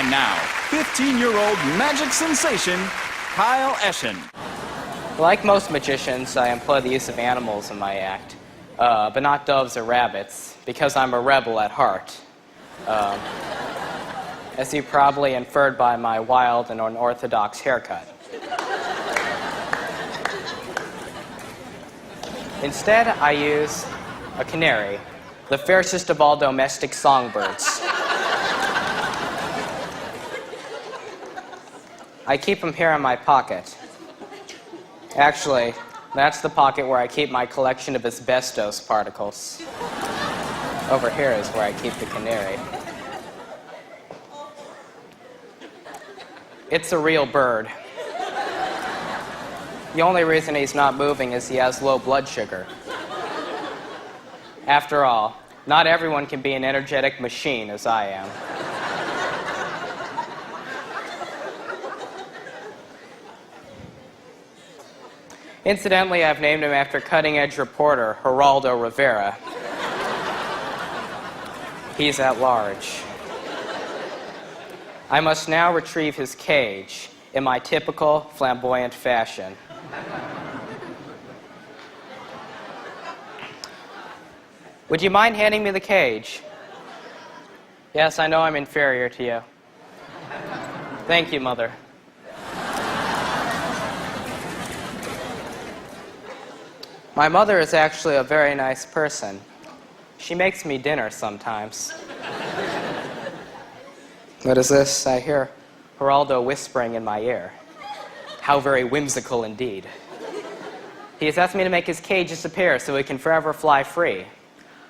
And now, 15-year-old magic sensation, Kyle Eschen. Like most magicians, I employ the use of animals in my act, but not doves or rabbits, because I'm a rebel at heart. As you probably inferred by my wild and unorthodox haircut. Instead, I use a canary, the fiercest of all domestic songbirds. I keep him here in my pocket. Actually, that's the pocket where I keep my collection of asbestos particles. Over here is where I keep the canary. It's a real bird. The only reason he's not moving is he has low blood sugar. After all, not everyone can be an energetic machine as I am. Incidentally, I've named him after cutting-edge reporter Geraldo Rivera. He's at large. I must now retrieve his cage in my typical flamboyant fashion. Would you mind handing me the cage? Yes, I know I'm inferior to you. Thank you, Mother. My mother is actually a very nice person. She makes me dinner sometimes. What is this I hear Geraldo whispering in my ear? How very whimsical indeed. He has asked me to make his cage disappear so he can forever fly free.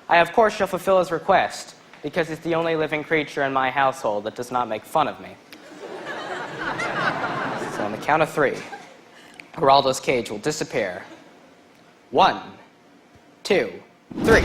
I, of course, shall fulfill his request, because he's the only living creature in my household that does not make fun of me. So on the count of 3, Geraldo's cage will disappear. 1, 2, 3.